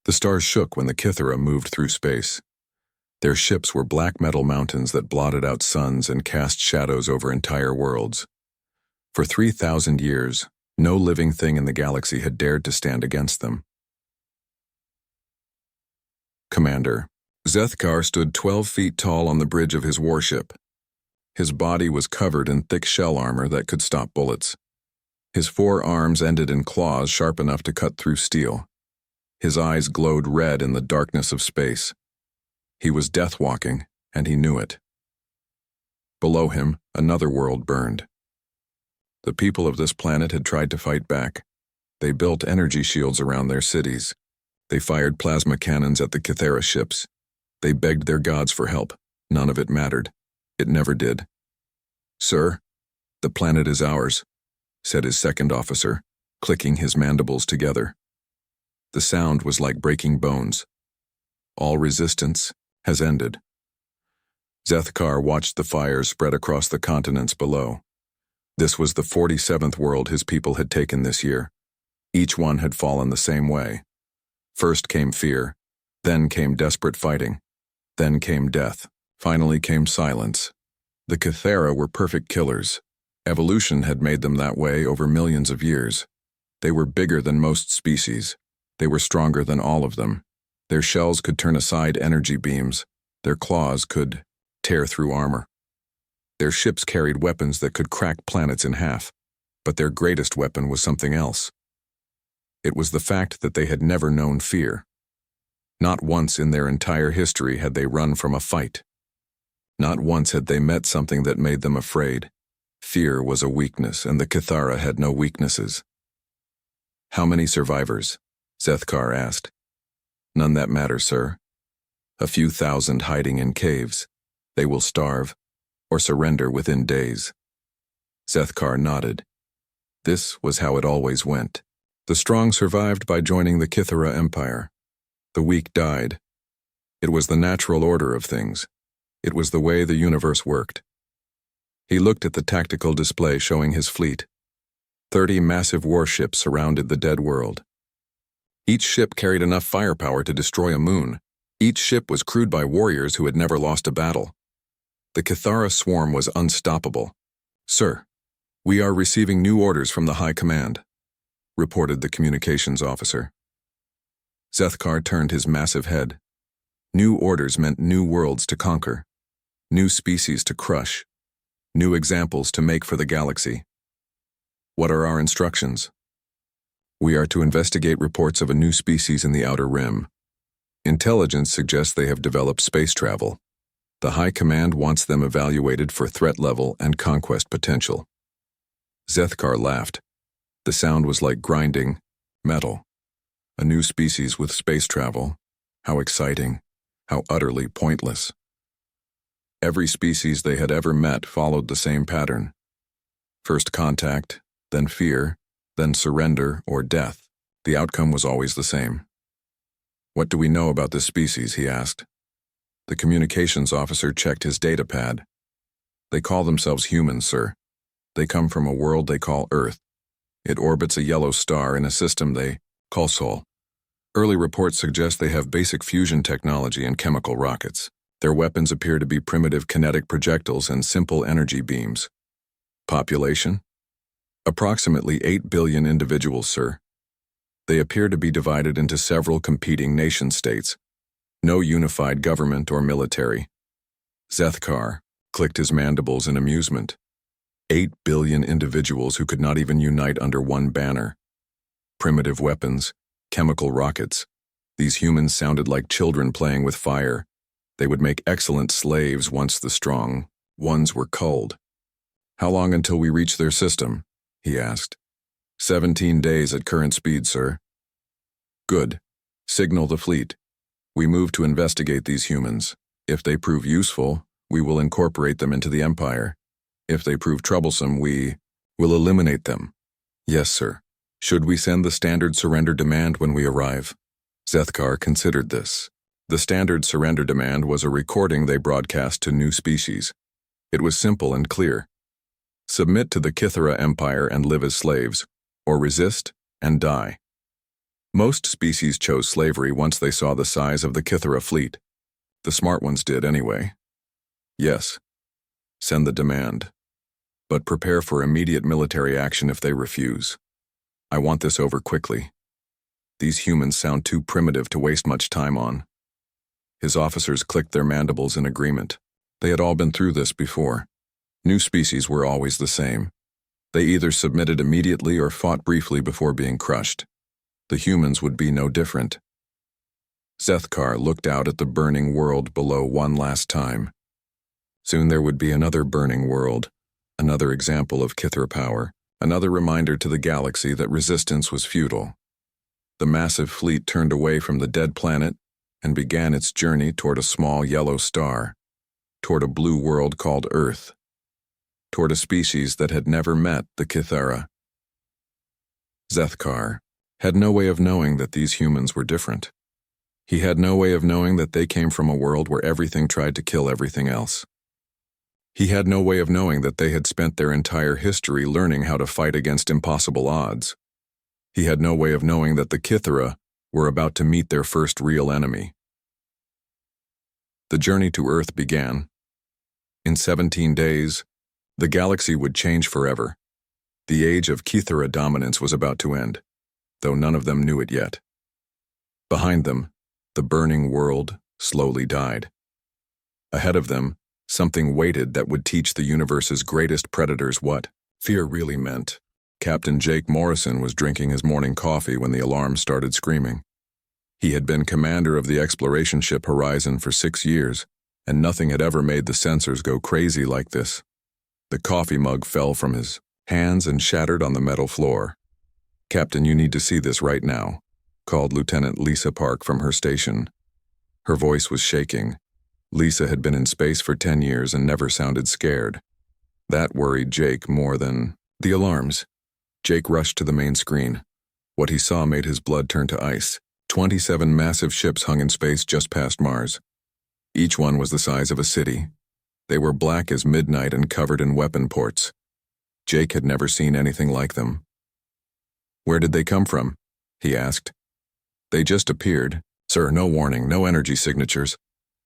The stars shook when the Kythera moved through space. Their ships were black metal mountains that blotted out suns and cast shadows over entire worlds. For 3,000 years, no living thing in the galaxy had dared to stand against them. Commander. Zethkar stood 12 feet tall on the bridge of his warship. His body was covered in thick shell armor that could stop bullets. His 4 arms ended in claws sharp enough to cut through steel. His eyes glowed red in the darkness of space. He was death-walking, and he knew it. Below him, another world burned. The people of this planet had tried to fight back. They built energy shields around their cities. They fired plasma cannons at the Kythera ships. They begged their gods for help. None of it mattered. It never did. "Sir, the planet is ours," said his second officer, clicking his mandibles together. The sound was like breaking bones. All resistance has ended. Zethkar watched the fires spread across the continents below. This was the 47th world his people had taken this year. Each one had fallen the same way. First came fear, then came desperate fighting, then came death, finally came silence. The Kythera were perfect killers. Evolution had made them that way over millions of years. They were bigger than most species. They were stronger than all of them. Their shells could turn aside energy beams. Their claws could tear through armor. Their ships carried weapons that could crack planets in half, but their greatest weapon was something else. It was the fact that they had never known fear. Not once in their entire history had they run from a fight. Not once had they met something that made them afraid. Fear was a weakness, and the Kythera had no weaknesses. "How many survivors?" Zethkar asked. "None that matter, sir. A few thousand hiding in caves. They will starve, or surrender within days." Zethkar nodded. This was how it always went. The strong survived by joining the Kythera Empire. The weak died. It was the natural order of things. It was the way the universe worked. He looked at the tactical display showing his fleet. 30 massive warships surrounded the dead world. Each ship carried enough firepower to destroy a moon. Each ship was crewed by warriors who had never lost a battle. The Kythera swarm was unstoppable. "Sir, we are receiving new orders from the High Command," reported the communications officer. Zethkar turned his massive head. New orders meant new worlds to conquer, new species to crush, new examples to make for the galaxy. "What are our instructions?" "We are to investigate reports of a new species in the Outer Rim. Intelligence suggests they have developed space travel. The High Command wants them evaluated for threat level and conquest potential." Zethkar laughed. The sound was like grinding metal. A new species with space travel. How exciting. How utterly pointless. Every species they had ever met followed the same pattern. First contact, then fear, then surrender or death. The outcome was always the same. "What do we know about this species?" he asked. The communications officer checked his data pad. "They call themselves humans, sir. They come from a world they call Earth. It orbits a yellow star in a system they call Sol. Early reports suggest they have basic fusion technology and chemical rockets. Their weapons appear to be primitive kinetic projectiles and simple energy beams. Population? Approximately 8 billion individuals, sir. They appear to be divided into several competing nation-states. No unified government or military." Zethkar clicked his mandibles in amusement. 8 billion individuals who could not even unite under one banner. Primitive weapons, chemical rockets. These humans sounded like children playing with fire. They would make excellent slaves once the strong ones were culled. "How long until we reach their system?" he asked. 17 days at current speed, sir." "Good. Signal the fleet. We move to investigate these humans. If they prove useful, we will incorporate them into the Empire. If they prove troublesome, we will eliminate them." "Yes, sir. Should we send the standard surrender demand when we arrive?" Zethkar considered this. The standard surrender demand was a recording they broadcast to new species. It was simple and clear. Submit to the Kythera Empire and live as slaves, or resist and die. Most species chose slavery once they saw the size of the Kythera fleet. The smart ones did anyway. Yes, send the demand. But prepare for immediate military action if they refuse. I want this over quickly. These humans sound too primitive to waste much time on. His officers clicked their mandibles in agreement. They had all been through this before. New species were always the same. They either submitted immediately or fought briefly before being crushed. The humans would be no different. Zethkar looked out at the burning world below one last time. Soon there would be another burning world, another example of Kythera power, another reminder to the galaxy that resistance was futile. The massive fleet turned away from the dead planet and began its journey toward a small yellow star, toward a blue world called Earth, toward a species that had never met the Kythera. Zethkar had no way of knowing that these humans were different. He had no way of knowing that they came from a world where everything tried to kill everything else. He had no way of knowing that they had spent their entire history learning how to fight against impossible odds. He had no way of knowing that the Kythera were about to meet their first real enemy. The journey to Earth began. In 17 days, the galaxy would change forever. The age of Kythera dominance was about to end, though none of them knew it yet. Behind them, the burning world slowly died. Ahead of them, something waited that would teach the universe's greatest predators what fear really meant. Captain Jake Morrison was drinking his morning coffee when the alarm started screaming. He had been commander of the exploration ship Horizon for 6 years, and nothing had ever made the sensors go crazy like this. The coffee mug fell from his hands and shattered on the metal floor. "Captain, you need to see this right now," called Lieutenant Lisa Park from her station. Her voice was shaking. Lisa had been in space for 10 years and never sounded scared. That worried Jake more than the alarms. Jake rushed to the main screen. What he saw made his blood turn to ice. 27 massive ships hung in space just past Mars. Each one was the size of a city. They were black as midnight and covered in weapon ports. Jake had never seen anything like them. "Where did they come from?" he asked. "They just appeared. Sir, no warning, no energy signatures.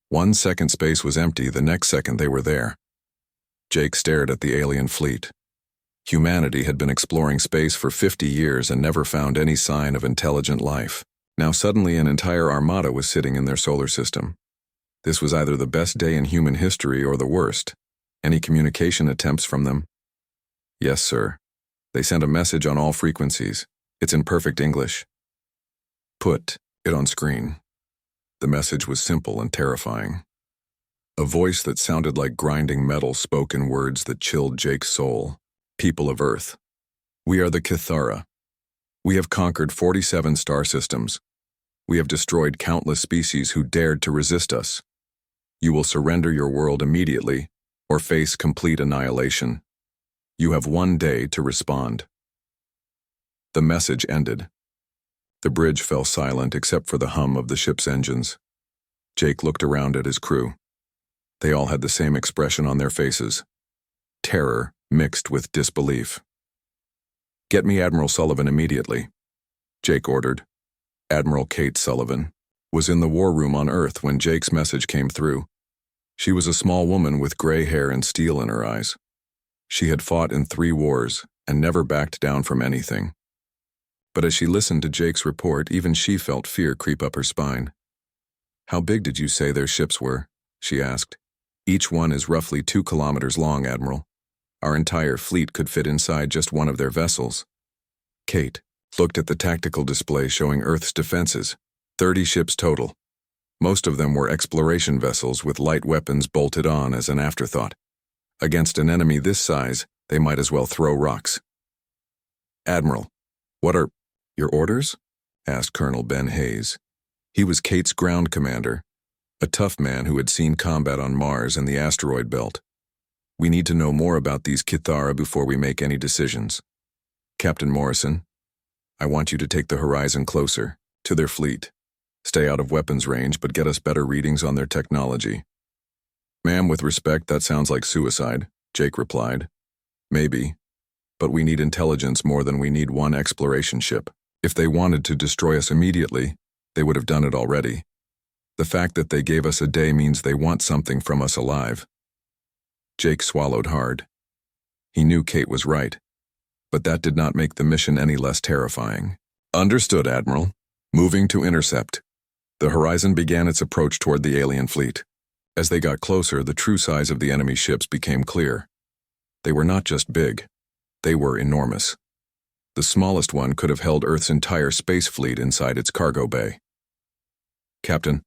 1 second space was empty, the next second they were there." Jake stared at the alien fleet. Humanity had been exploring space for 50 years and never found any sign of intelligent life. Now suddenly an entire armada was sitting in their solar system. This was either the best day in human history or the worst. Any communication attempts from them? "Yes, sir. They sent a message on all frequencies. It's in perfect English." "Put it on screen." The message was simple and terrifying. A voice that sounded like grinding metal spoke in words that chilled Jake's soul. "People of Earth, we are the Kythera. We have conquered 47 star systems. We have destroyed countless species who dared to resist us. You will surrender your world immediately or face complete annihilation. You have 1 day to respond." The message ended. The bridge fell silent except for the hum of the ship's engines. Jake looked around at his crew. They all had the same expression on their faces. Terror mixed with disbelief. "Get me Admiral Sullivan immediately," Jake ordered. Admiral Kate Sullivan was in the war room on Earth when Jake's message came through. She was a small woman with gray hair and steel in her eyes. She had fought in 3 wars and never backed down from anything. But as she listened to Jake's report, even she felt fear creep up her spine. "How big did you say their ships were?" she asked. "Each one is roughly 2 kilometers long, Admiral. Our entire fleet could fit inside just one of their vessels." Kate looked at the tactical display showing Earth's defenses. 30 ships total. Most of them were exploration vessels with light weapons bolted on as an afterthought. Against an enemy this size, they might as well throw rocks. "Admiral, what are your orders?" asked Colonel Ben Hayes. He was Kate's ground commander, a tough man who had seen combat on Mars and the asteroid belt. "We need to know more about these Kythera before we make any decisions. Captain Morrison, I want you to take the Horizon closer, to their fleet. Stay out of weapons range, but get us better readings on their technology." "Ma'am, with respect, that sounds like suicide," Jake replied. "Maybe, but we need intelligence more than we need one exploration ship." If they wanted to destroy us immediately, they would have done it already. The fact that they gave us a day means they want something from us alive. Jake swallowed hard. He knew Kate was right, but that did not make the mission any less terrifying. Understood, Admiral. Moving to intercept. The horizon began its approach toward the alien fleet. As they got closer, the true size of the enemy ships became clear. They were not just big, they were enormous. The smallest one could have held Earth's entire space fleet inside its cargo bay. Captain,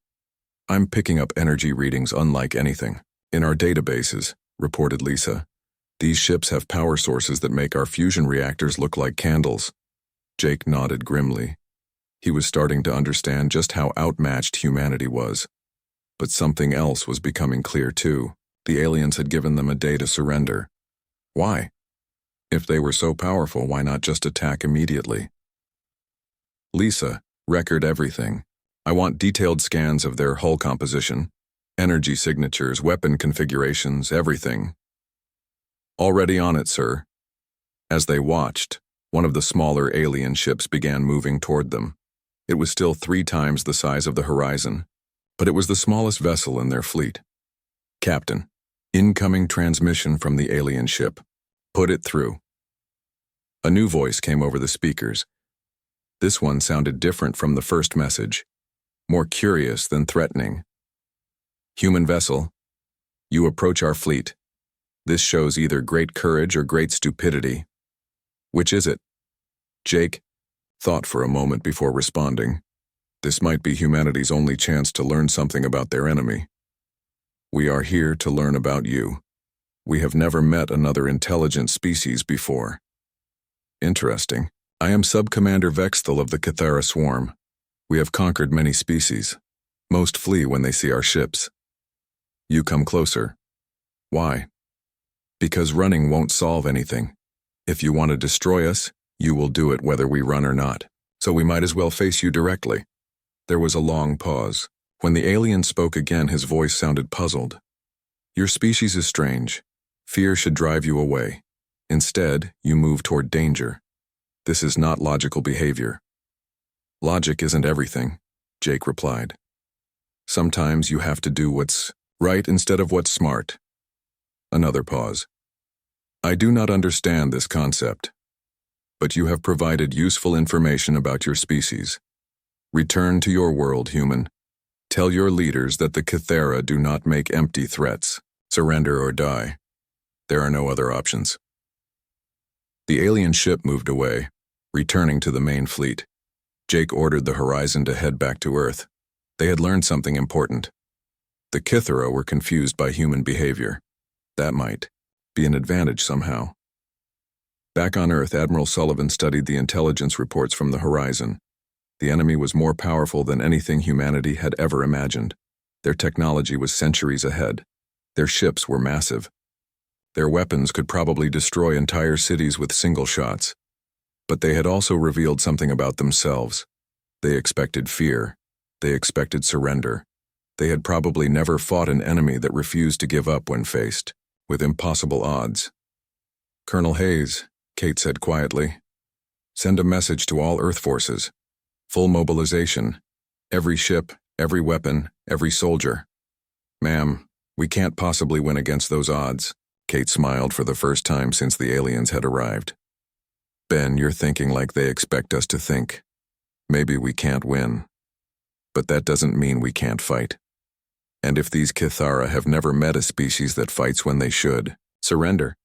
I'm picking up energy readings unlike anything. In our databases, reported Lisa, these ships have power sources that make our fusion reactors look like candles. Jake nodded grimly. He was starting to understand just how outmatched humanity was. But something else was becoming clear too. The aliens had given them a day to surrender. Why? If they were so powerful, why not just attack immediately? Lisa, record everything. I want detailed scans of their hull composition, energy signatures, weapon configurations, everything. Already on it, sir. As they watched, one of the smaller alien ships began moving toward them. It was still 3 times the size of the horizon, but it was the smallest vessel in their fleet. Captain, incoming transmission from the alien ship. Put it through. A new voice came over the speakers. This one sounded different from the first message, more curious than threatening. Human vessel, you approach our fleet. This shows either great courage or great stupidity. Which is it? Jake thought for a moment before responding. This might be humanity's only chance to learn something about their enemy. We are here to learn about you. We have never met another intelligent species before. Interesting. I am Sub-Commander Vexthal of the Cathara Swarm. We have conquered many species. Most flee when they see our ships. You come closer. Why? Because running won't solve anything. If you want to destroy us, you will do it whether we run or not. So we might as well face you directly. There was a long pause. When the alien spoke again, his voice sounded puzzled. Your species is strange. Fear should drive you away. Instead, you move toward danger. This is not logical behavior. Logic isn't everything, Jake replied. Sometimes you have to do what's right instead of what's smart. Another pause. I do not understand this concept, but you have provided useful information about your species. Return to your world, human. Tell your leaders that the Cathara do not make empty threats. Surrender or die. There are no other options. The alien ship moved away, returning to the main fleet. Jake ordered the Horizon to head back to Earth. They had learned something important. The Cathara were confused by human behavior. That might be an advantage somehow. Back on Earth, Admiral Sullivan studied the intelligence reports from the Horizon. The enemy was more powerful than anything humanity had ever imagined. Their technology was centuries ahead. Their ships were massive. Their weapons could probably destroy entire cities with single shots. But they had also revealed something about themselves. They expected fear. They expected surrender. They had probably never fought an enemy that refused to give up when faced with impossible odds. Colonel Hayes, Kate said quietly, send a message to all Earth forces. Full mobilization. Every ship, every weapon, every soldier. Ma'am, we can't possibly win against those odds. Kate smiled for the first time since the aliens had arrived. Ben, you're thinking like they expect us to think. Maybe we can't win. But that doesn't mean we can't fight. And if these Cathara have never met a species that fights when they should surrender,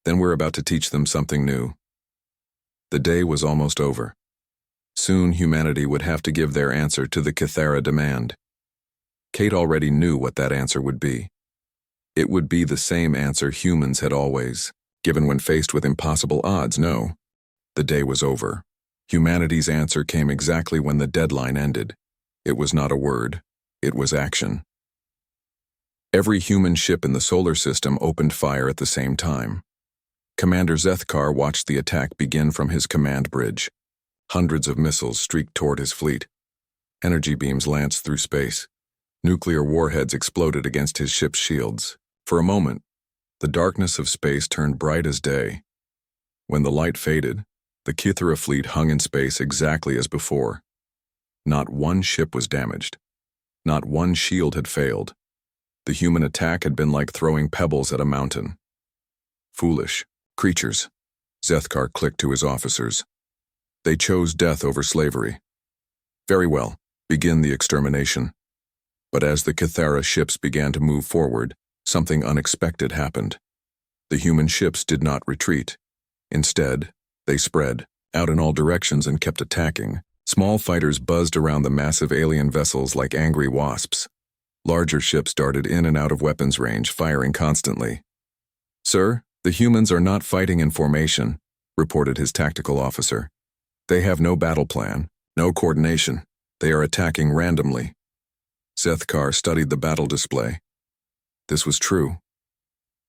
then we're about to teach them something new. The day was almost over. Soon humanity would have to give their answer to the Cathara demand. Kate already knew what that answer would be. It would be the same answer humans had always given when faced with impossible odds. No. The day was over. Humanity's answer came exactly when the deadline ended. It was not a word. It was action. Every human ship in the solar system opened fire at the same time. Commander Zethkar watched the attack begin from his command bridge. Hundreds of missiles streaked toward his fleet. Energy beams lanced through space. Nuclear warheads exploded against his ship's shields. For a moment, the darkness of space turned bright as day. When the light faded, The Kythera fleet hung in space exactly as before. Not one ship was damaged. Not one shield had failed. The human attack had been like throwing pebbles at a mountain. Foolish creatures, Zethkar clicked to his officers. They chose death over slavery. Very well, begin the extermination. But as the Kythera ships began to move forward, something unexpected happened. The human ships did not retreat. Instead, they spread out in all directions and kept attacking. Small fighters buzzed around the massive alien vessels like angry wasps. Larger ships darted in and out of weapons range, firing constantly. "Sir, the humans are not fighting in formation," reported his tactical officer. "They have no battle plan, no coordination. They are attacking randomly." Zethkar studied the battle display. This was true.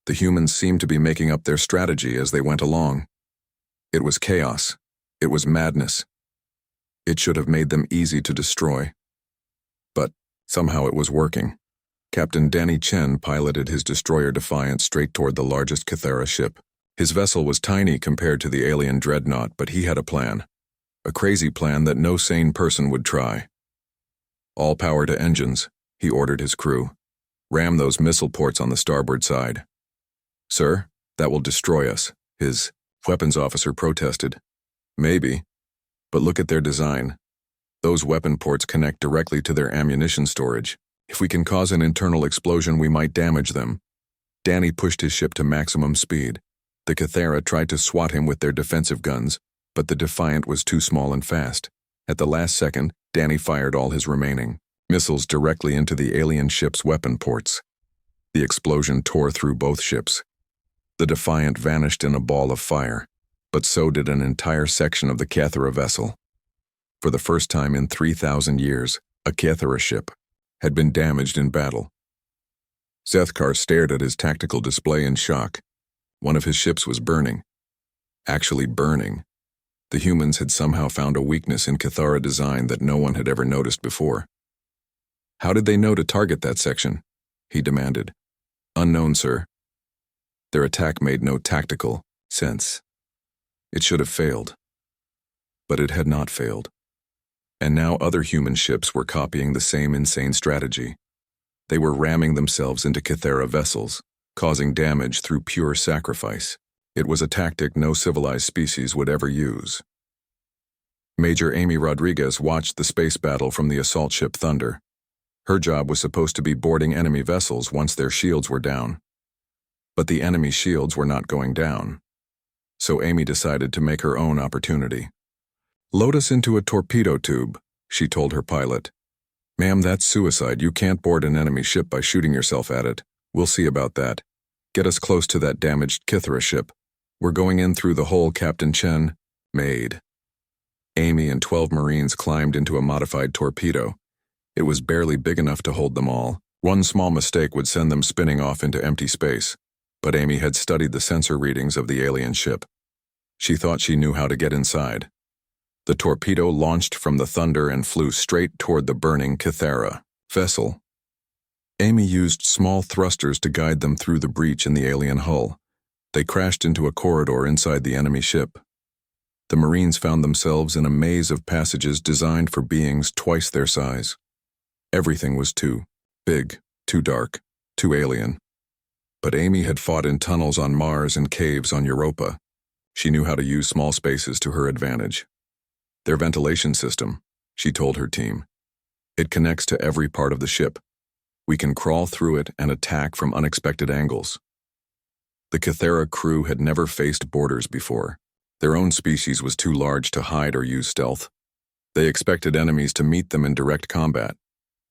The humans seemed to be making up their strategy as they went along. It was chaos. It was madness. It should have made them easy to destroy. But somehow it was working. Captain Danny Chen piloted his destroyer Defiant straight toward the largest Kythera ship. His vessel was tiny compared to the alien dreadnought, but he had a plan. A crazy plan that no sane person would try. "All power to engines," he ordered his crew. "Ram those missile ports on the starboard side." "Sir, that will destroy us," his weapons officer protested. "Maybe. But look at their design. Those weapon ports connect directly to their ammunition storage. If we can cause an internal explosion, we might damage them." Danny pushed his ship to maximum speed. The Kythera tried to swat him with their defensive guns, but the Defiant was too small and fast. At the last second, Danny fired all his remaining missiles directly into the alien ship's weapon ports. The explosion tore through both ships. The Defiant vanished in a ball of fire, but so did an entire section of the Kythera vessel. For the first time in 3,000 years, a Kythera ship had been damaged in battle. Zethkar stared at his tactical display in shock. One of his ships was burning. Actually burning. The humans had somehow found a weakness in Kythera design that no one had ever noticed before. "How did they know to target that section?" he demanded. "Unknown, sir." Their attack made no tactical sense. It should have failed. But it had not failed. And now other human ships were copying the same insane strategy. They were ramming themselves into Kythera vessels, causing damage through pure sacrifice. It was a tactic no civilized species would ever use. Major Amy Rodriguez watched the space battle from the assault ship Thunder. Her job was supposed to be boarding enemy vessels once their shields were down. But the enemy shields were not going down. So Amy decided to make her own opportunity. "Load us into a torpedo tube," she told her pilot. "Ma'am, that's suicide. You can't board an enemy ship by shooting yourself at it. We'll see about that. Get us close to that damaged Kythera ship. We're going in through the hole Captain Chen made." Amy and 12 Marines climbed into a modified torpedo. It was barely big enough to hold them all. One small mistake would send them spinning off into empty space. But Amy had studied the sensor readings of the alien ship. She thought she knew how to get inside. The torpedo launched from the Thunder and flew straight toward the burning Kythera vessel. Amy used small thrusters to guide them through the breach in the alien hull. They crashed into a corridor inside the enemy ship. The Marines found themselves in a maze of passages designed for beings twice their size. Everything was too big, too dark, too alien. But Amy had fought in tunnels on Mars and caves on Europa. She knew how to use small spaces to her advantage. "Their ventilation system," she told her team. "It connects to every part of the ship. We can crawl through it and attack from unexpected angles." The Kythera crew had never faced boarders before. Their own species was too large to hide or use stealth. They expected enemies to meet them in direct combat.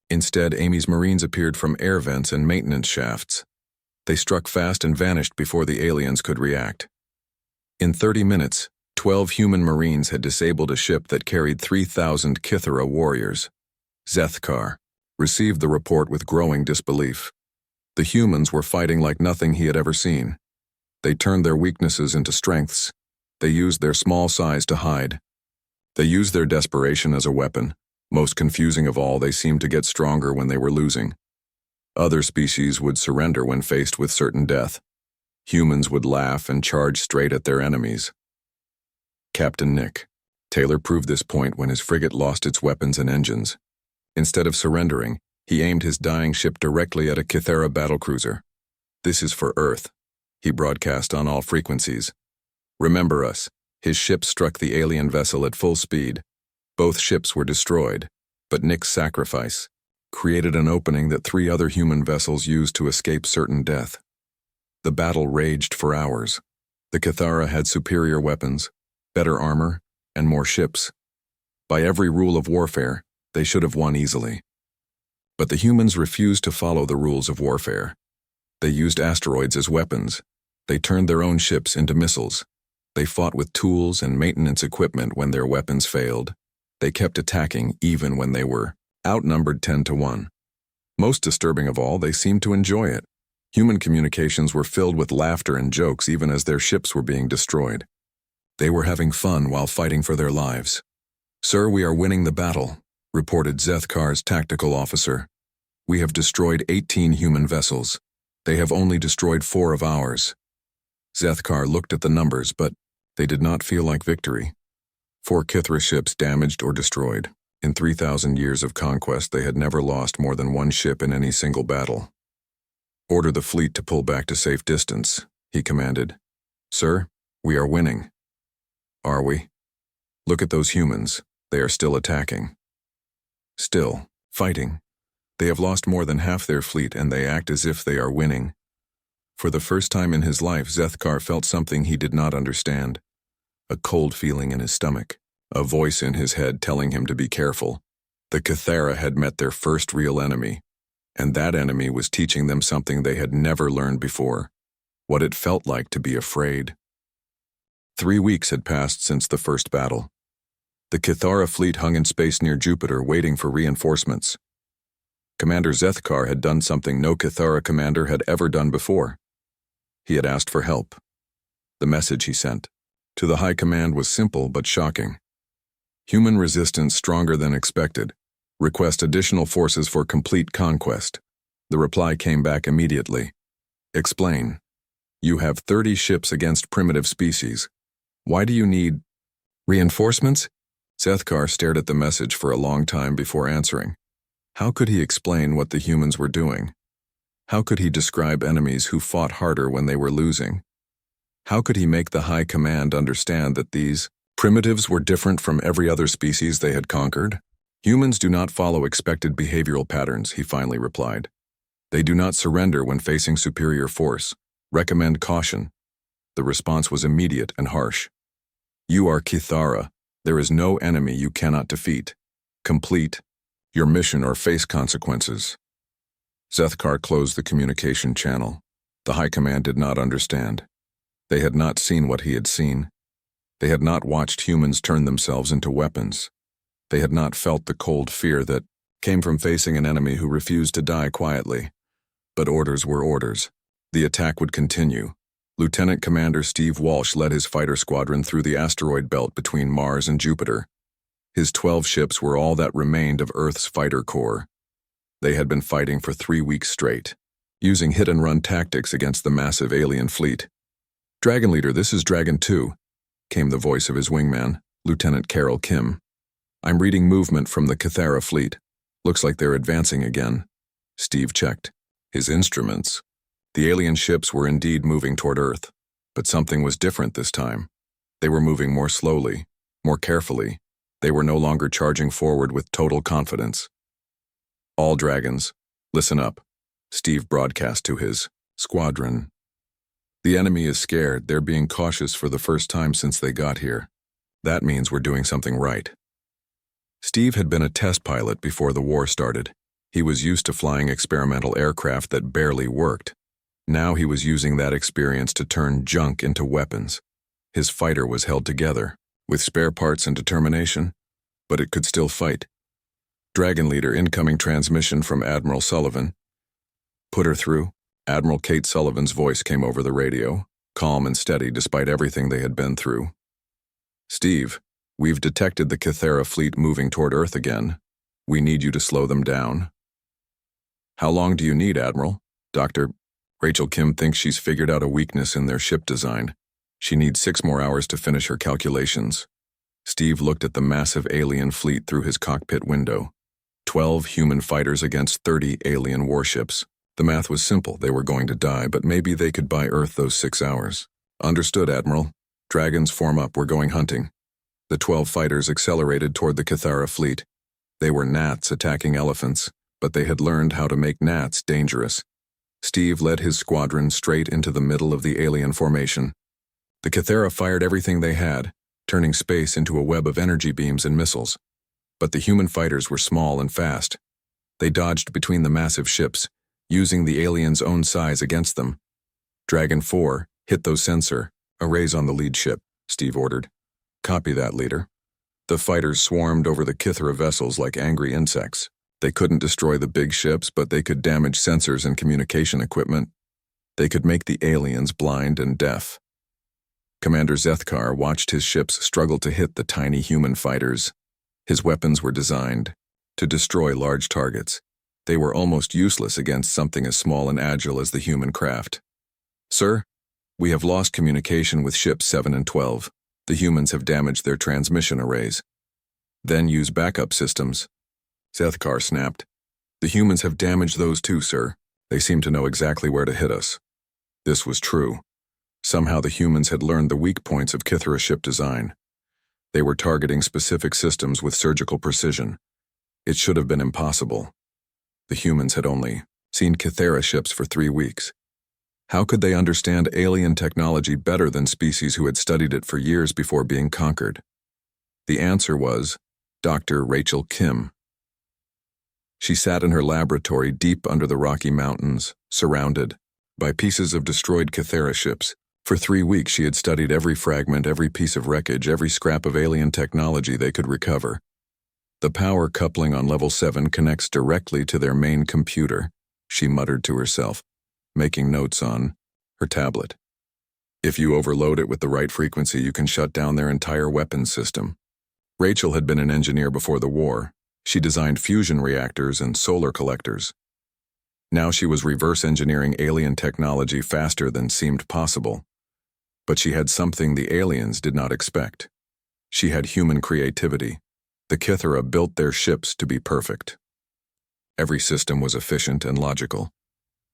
Instead, Amy's Marines appeared from air vents and maintenance shafts. They struck fast and vanished before the aliens could react. In 30 minutes, 12 human Marines had disabled a ship that carried 3,000 Kythera warriors. Zethkar received the report with growing disbelief. The humans were fighting like nothing he had ever seen. They turned their weaknesses into strengths. They used their small size to hide. They used their desperation as a weapon. Most confusing of all, they seemed to get stronger when they were losing. Other species would surrender when faced with certain death. Humans would laugh and charge straight at their enemies. Captain Nick. Taylor proved this point when his frigate lost its weapons and engines. Instead of surrendering, he aimed his dying ship directly at a Kythera battlecruiser. "This is for Earth," he broadcast on all frequencies. "Remember us." His ship struck the alien vessel at full speed. Both ships were destroyed, but Nick's sacrifice created an opening that 3 other human vessels used to escape certain death. The battle raged for hours. The Kythera had superior weapons, better armor, and more ships. By every rule of warfare, they should have won easily. But the humans refused to follow the rules of warfare. They used asteroids as weapons. They turned their own ships into missiles. They fought with tools and maintenance equipment when their weapons failed. They kept attacking even when they were outnumbered 10-1. Most disturbing of all, they seemed to enjoy it. Human communications were filled with laughter and jokes even as their ships were being destroyed. They were having fun while fighting for their lives. "Sir, we are winning the battle," reported Zethkar's tactical officer. "We have destroyed 18 human vessels. They have only destroyed 4 of ours." Zethkar looked at the numbers, but they did not feel like victory. 4 Kythera ships damaged or destroyed. In 3,000 years of conquest, they had never lost more than 1 ship in any single battle. "Order the fleet to pull back to safe distance," he commanded. "Sir, we are winning." "Are we? Look at those humans. They are still attacking. Still fighting. They have lost more than half their fleet and they act as if they are winning." For the first time in his life, Zethkar felt something he did not understand. A cold feeling in his stomach, a voice in his head telling him to be careful. The Kythera had met their first real enemy, and that enemy was teaching them something they had never learned before, what it felt like to be afraid. 3 weeks had passed since the first battle. The Kythera fleet hung in space near Jupiter, waiting for reinforcements. Commander Zethkar had done something no Kythera commander had ever done before. He had asked for help. The message he sent to the High Command was simple but shocking. "Human resistance stronger than expected. Request additional forces for complete conquest." The reply came back immediately. "Explain. You have 30 ships against primitive species. Why do you need reinforcements?" Zethkar stared at the message for a long time before answering. How could he explain what the humans were doing? How could he describe enemies who fought harder when they were losing? How could he make the High Command understand that these primitives were different from every other species they had conquered? "Humans do not follow expected behavioral patterns," he finally replied. "They do not surrender when facing superior force. Recommend caution." The response was immediate and harsh. "You are Kythera. There is no enemy you cannot defeat. Complete your mission or face consequences." Zethkar closed the communication channel. The High Command did not understand. They had not seen what he had seen. They had not watched humans turn themselves into weapons. They had not felt the cold fear that came from facing an enemy who refused to die quietly. But orders were orders. The attack would continue. Lieutenant Commander Steve Walsh led his fighter squadron through the asteroid belt between Mars and Jupiter. His 12 ships were all that remained of Earth's fighter corps. They had been fighting for 3 weeks straight, using hit-and-run tactics against the massive alien fleet. "Dragon Leader, this is Dragon 2, came the voice of his wingman, Lieutenant Carol Kim. "I'm reading movement from the Kythera fleet. Looks like they're advancing again." Steve checked his instruments. The alien ships were indeed moving toward Earth, but something was different this time. They were moving more slowly, more carefully. They were no longer charging forward with total confidence. "All dragons, listen up," Steve broadcast to his squadron. "The enemy is scared. They're being cautious for the first time since they got here. That means we're doing something right." Steve had been a test pilot before the war started. He was used to flying experimental aircraft that barely worked. Now he was using that experience to turn junk into weapons. His fighter was held together, with spare parts and determination, but it could still fight. "Dragon Leader, incoming transmission from Admiral Sullivan." "Put her through." Admiral Kate Sullivan's voice came over the radio, calm and steady despite everything they had been through. "Steve, we've detected the Kythera fleet moving toward Earth again. We need you to slow them down." "How long do you need, Admiral?" Dr. Rachel Kim thinks she's figured out a weakness in their ship design. She needs 6 more hours to finish her calculations. Steve looked at the massive alien fleet through his cockpit window. 12 human fighters against 30 alien warships. The math was simple. They were going to die, but maybe they could buy Earth those 6 hours. Understood, Admiral. Dragons, form up. We're going hunting. The 12 fighters accelerated toward the Cathara fleet. They were gnats attacking elephants, but they had learned how to make gnats dangerous. Steve led his squadron straight into the middle of the alien formation. The Cathara fired everything they had, turning space into a web of energy beams and missiles. But the human fighters were small and fast. They dodged between the massive ships, using the aliens' own size against them. Dragon 4, hit those sensor arrays on the lead ship, Steve ordered. Copy that, leader. The fighters swarmed over the Cathara vessels like angry insects. They couldn't destroy the big ships, but they could damage sensors and communication equipment. They could make the aliens blind and deaf. Commander Zethkar watched his ships struggle to hit the tiny human fighters. His weapons were designed to destroy large targets. They were almost useless against something as small and agile as the human craft. Sir, we have lost communication with ships 7 and 12. The humans have damaged their transmission arrays. Then use backup systems. Zethkar snapped. The humans have damaged those too, sir. They seem to know exactly where to hit us. This was true. Somehow the humans had learned the weak points of Cathara ship design. They were targeting specific systems with surgical precision. It should have been impossible. The humans had only seen Cathara ships for 3 weeks. How could they understand alien technology better than species who had studied it for years before being conquered? The answer was Dr. Rachel Kim. She sat in her laboratory deep under the Rocky Mountains, surrounded by pieces of destroyed Cathara ships. For 3 weeks she had studied every fragment, every piece of wreckage, every scrap of alien technology they could recover. The power coupling on level 7 connects directly to their main computer, she muttered to herself, making notes on her tablet. If you overload it with the right frequency, you can shut down their entire weapons system. Rachel had been an engineer before the war. She designed fusion reactors and solar collectors. Now she was reverse engineering alien technology faster than seemed possible. But she had something the aliens did not expect. She had human creativity. The Cathara built their ships to be perfect. Every system was efficient and logical.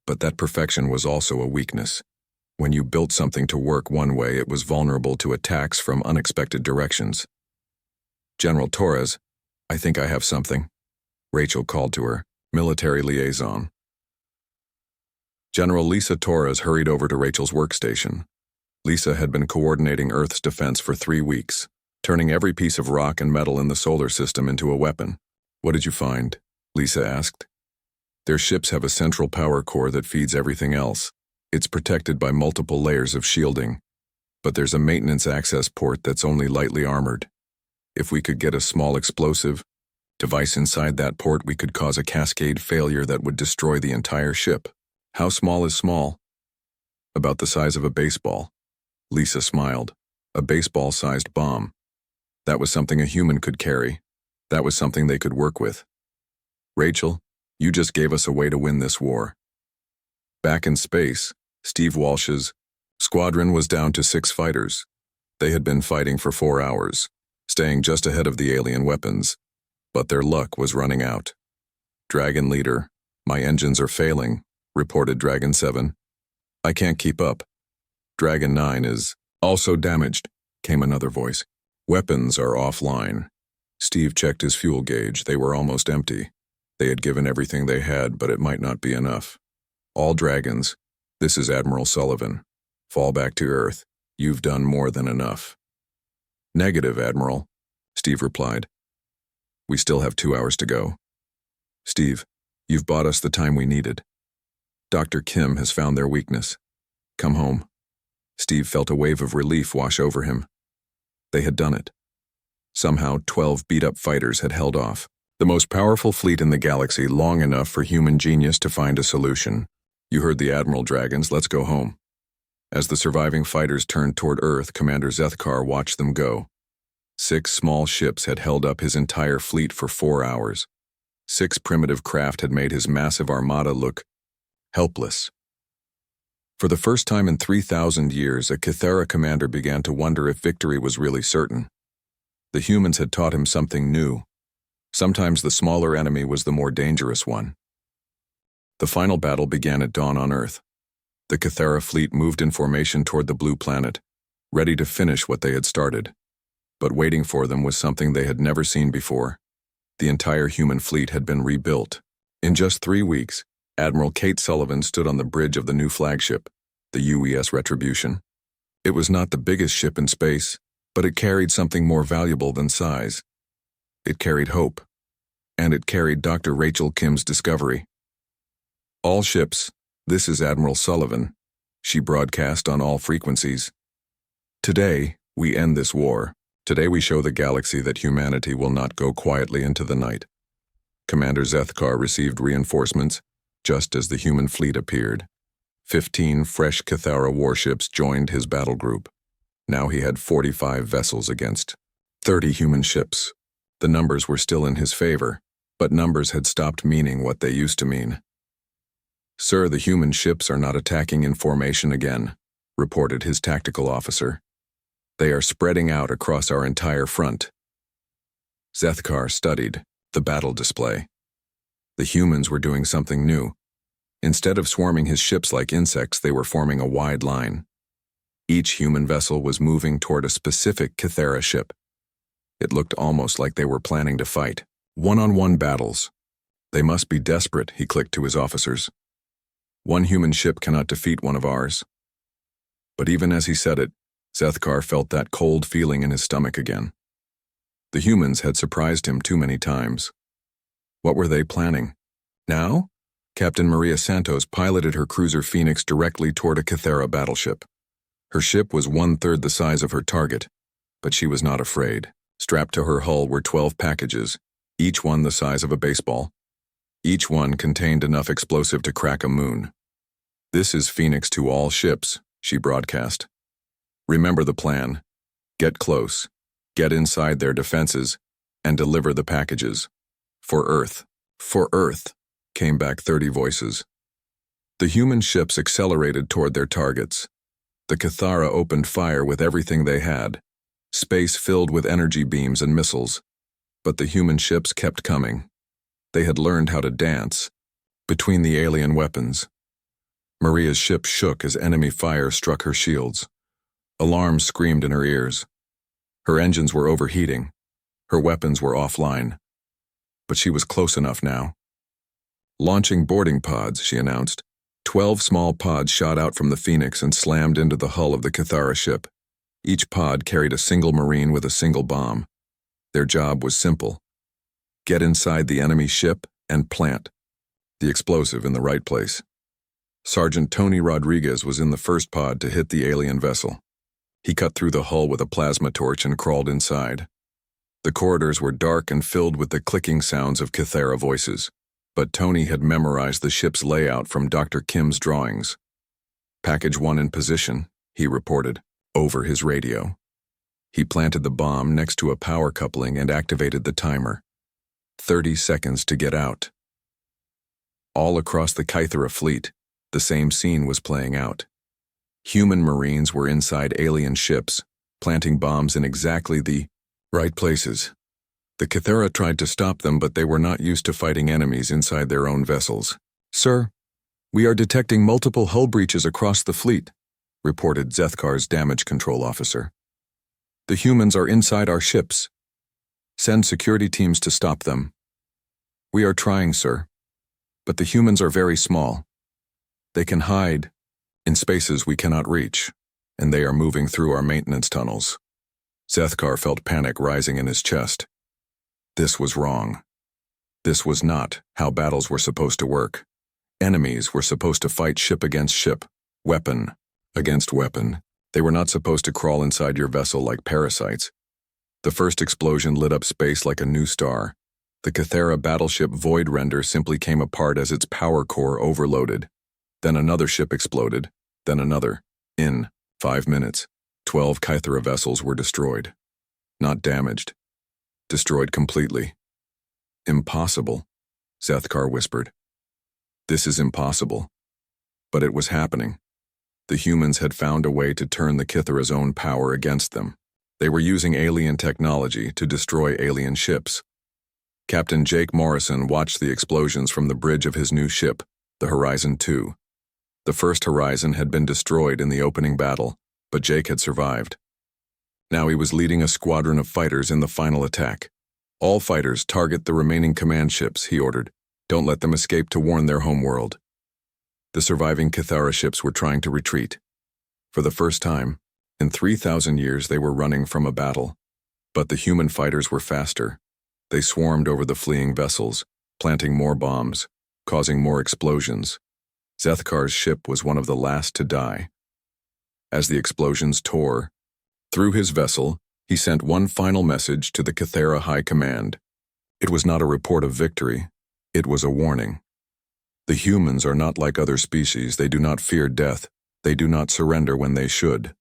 But that perfection was also a weakness. When you built something to work one way, it was vulnerable to attacks from unexpected directions. General Torres, I think I have something. Rachel called to her, military liaison. General Lisa Torres hurried over to Rachel's workstation. Lisa had been coordinating Earth's defense for 3 weeks, turning every piece of rock and metal in the solar system into a weapon. What did you find? Lisa asked. Their ships have a central power core that feeds everything else. It's protected by multiple layers of shielding. But there's a maintenance access port that's only lightly armored. If we could get a small explosive device inside that port, we could cause a cascade failure that would destroy the entire ship. How small is small? About the size of a baseball. Lisa smiled. A baseball-sized bomb. That was something a human could carry. That was something they could work with. Rachel, you just gave us a way to win this war. Back in space, Steve Walsh's squadron was down to 6 fighters. They had been fighting for 4 hours, staying just ahead of the alien weapons, but their luck was running out. Dragon Leader, my engines are failing, reported Dragon 7. I can't keep up. Dragon 9 is also damaged, came another voice. Weapons are offline. Steve checked his fuel gauge. They were almost empty. They had given everything they had, but it might not be enough. All dragons, this is Admiral Sullivan. Fall back to Earth. You've done more than enough. Negative, Admiral, Steve replied. We still have 2 hours to go. Steve, you've bought us the time we needed. Dr. Kim has found their weakness. Come home. Steve felt a wave of relief wash over him. They had done it. Somehow 12 beat-up fighters had held off. The most powerful fleet in the galaxy, long enough for human genius to find a solution. You heard the Admiral, dragons. Let's go home. As the surviving fighters turned toward Earth, Commander Zethkar watched them go. 6 small ships had held up his entire fleet for 4 hours. 6 primitive craft had made his massive armada look helpless. For the first time in 3,000 years, a Kythera commander began to wonder if victory was really certain. The humans had taught him something new. Sometimes the smaller enemy was the more dangerous one. The final battle began at dawn on Earth. The Kythera fleet moved in formation toward the blue planet, ready to finish what they had started. But waiting for them was something they had never seen before. The entire human fleet had been rebuilt. In just 3 weeks, Admiral Kate Sullivan stood on the bridge of the new flagship, the UES Retribution. It was not the biggest ship in space, but it carried something more valuable than size. It carried hope, and it carried Dr. Rachel Kim's discovery. All ships, this is Admiral Sullivan, she broadcast on all frequencies. Today, we end this war. Today we show the galaxy that humanity will not go quietly into the night. Commander Zethkar received reinforcements just as the human fleet appeared. 15 fresh Kythera warships joined his battle group. Now he had 45 vessels against 30 human ships. The numbers were still in his favor, but numbers had stopped meaning what they used to mean. "Sir, the human ships are not attacking in formation again," reported his tactical officer. "They are spreading out across our entire front." Zethkar studied the battle display. The humans were doing something new. Instead of swarming his ships like insects, they were forming a wide line. Each human vessel was moving toward a specific Kythera ship. It looked almost like they were planning to fight. One-on-one battles. "They must be desperate," he clicked to his officers. "One human ship cannot defeat one of ours." But even as he said it, Zethkar felt that cold feeling in his stomach again. The humans had surprised him too many times. What were they planning? Now? Captain Maria Santos piloted her cruiser Phoenix directly toward a Kythera battleship. Her ship was 1/3 the size of her target, but she was not afraid. Strapped to her hull were 12 packages, each one the size of a baseball. Each one contained enough explosive to crack a moon. "This is Phoenix to all ships," she broadcast. "Remember the plan. Get close, get inside their defenses, and deliver the packages. For Earth. For Earth," came back 30 voices. The human ships accelerated toward their targets. The Kythera opened fire with everything they had, space filled with energy beams and missiles. But the human ships kept coming. They had learned how to dance between the alien weapons. Maria's ship shook as enemy fire struck her shields. Alarms screamed in her ears. Her engines were overheating. Her weapons were offline. But she was close enough now. "Launching boarding pods," she announced. 12 small pods shot out from the Phoenix and slammed into the hull of the Kythera ship. Each pod carried a single Marine with a single bomb. Their job was simple. Get inside the enemy ship and plant the explosive in the right place. Sergeant Tony Rodriguez was in the first pod to hit the alien vessel. He cut through the hull with a plasma torch and crawled inside. The corridors were dark and filled with the clicking sounds of Kythera voices, but Tony had memorized the ship's layout from Dr. Kim's drawings. "Package 1 in position," he reported, over his radio. He planted the bomb next to a power coupling and activated the timer. 30 seconds to get out. All across the Kythera fleet, the same scene was playing out. Human Marines were inside alien ships, planting bombs in exactly the right places. The Kythera tried to stop them, but they were not used to fighting enemies inside their own vessels. "Sir, we are detecting multiple hull breaches across the fleet," reported Zethkar's damage control officer. "The humans are inside our ships. Send security teams to stop them." "We are trying, sir. But the humans are very small. They can hide in spaces we cannot reach, and they are moving through our maintenance tunnels." Zethkar felt panic rising in his chest. This was wrong. This was not how battles were supposed to work. Enemies were supposed to fight ship against ship, weapon against weapon. They were not supposed to crawl inside your vessel like parasites. The first explosion lit up space like a new star. The Kythera battleship Void Render simply came apart as its power core overloaded. Then another ship exploded, then another. In 5 minutes, 12 Kythera vessels were destroyed. Not damaged. Destroyed completely. "Impossible," Zethkar whispered. "This is impossible." But it was happening. The humans had found a way to turn the Kithara's own power against them. They were using alien technology to destroy alien ships. Captain Jake Morrison watched the explosions from the bridge of his new ship, the Horizon 2. The first Horizon had been destroyed in the opening battle, but Jake had survived. Now he was leading a squadron of fighters in the final attack. All fighters target the remaining command ships, he ordered. Don't let them escape to warn their homeworld. The surviving Kithara ships were trying to retreat. For the first time, in 3,000 years they were running from a battle. But the human fighters were faster. They swarmed over the fleeing vessels, planting more bombs, causing more explosions. Zethkar's ship was one of the last to die. As the explosions tore through his vessel, he sent one final message to the Kithara High Command. It was not a report of victory, it was a warning. The humans are not like other species. They do not fear death. They do not surrender when they should.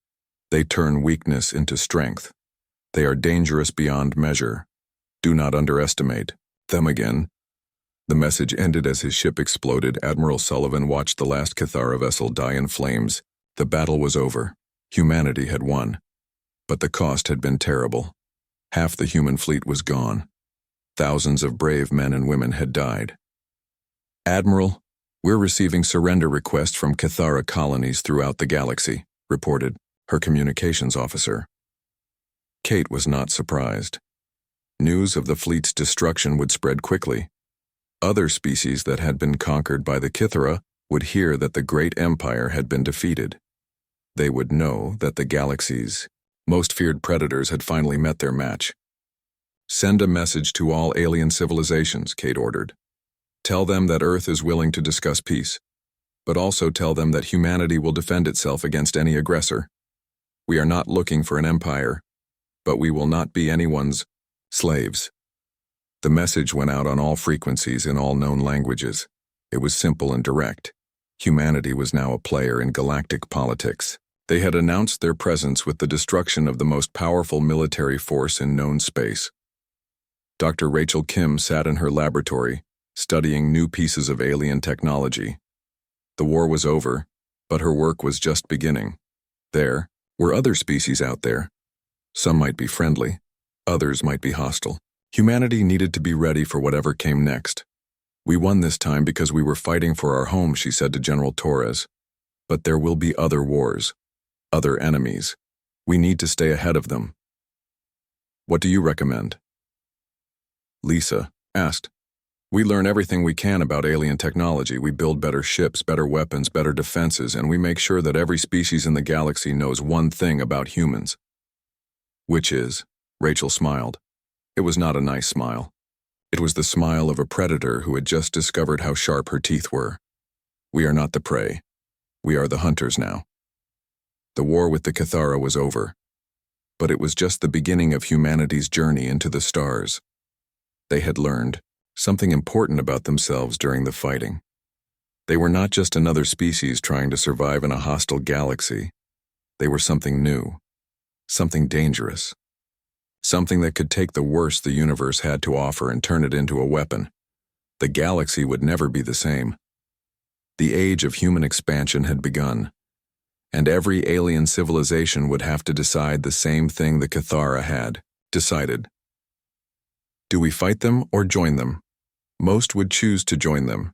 They turn weakness into strength. They are dangerous beyond measure. Do not underestimate them again. The message ended as his ship exploded. Admiral Sullivan watched the last Kithara vessel die in flames. The battle was over. Humanity had won. But the cost had been terrible. Half the human fleet was gone. Thousands of brave men and women had died. Admiral, we're receiving surrender requests from Kithara colonies throughout the galaxy, reported her communications officer. Kate was not surprised. News of the fleet's destruction would spread quickly. Other species that had been conquered by the Kithara would hear that the great empire had been defeated. They would know that the galaxy's most feared predators had finally met their match. Send a message to all alien civilizations, Kate ordered. Tell them that Earth is willing to discuss peace, but also tell them that humanity will defend itself against any aggressor. We are not looking for an empire, but we will not be anyone's slaves. The message went out on all frequencies in all known languages. It was simple and direct. Humanity was now a player in galactic politics. They had announced their presence with the destruction of the most powerful military force in known space. Dr. Rachel Kim sat in her laboratory, studying new pieces of alien technology. The war was over, but her work was just beginning. There were other species out there. Some might be friendly, others might be hostile. Humanity needed to be ready for whatever came next. We won this time because we were fighting for our home, she said to General Torres. But there will be other wars, other enemies. We need to stay ahead of them. What do you recommend? Lisa asked. We learn everything we can about alien technology. We build better ships, better weapons, better defenses, and we make sure that every species in the galaxy knows one thing about humans. Which is, Rachel smiled. It was not a nice smile. It was the smile of a predator who had just discovered how sharp her teeth were. We are not the prey. We are the hunters now. The war with the Kithara was over, but it was just the beginning of humanity's journey into the stars. They had learned something important about themselves during the fighting. They were not just another species trying to survive in a hostile galaxy. They were something new, something dangerous, something that could take the worst the universe had to offer and turn it into a weapon. The galaxy would never be the same. The age of human expansion had begun, and every alien civilization would have to decide the same thing the Kithara had decided. Do we fight them or join them? Most would choose to join them,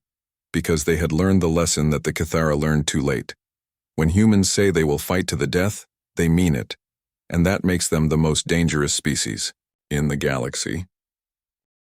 because they had learned the lesson that the Kithara learned too late. When humans say they will fight to the death, they mean it, and that makes them the most dangerous species in the galaxy.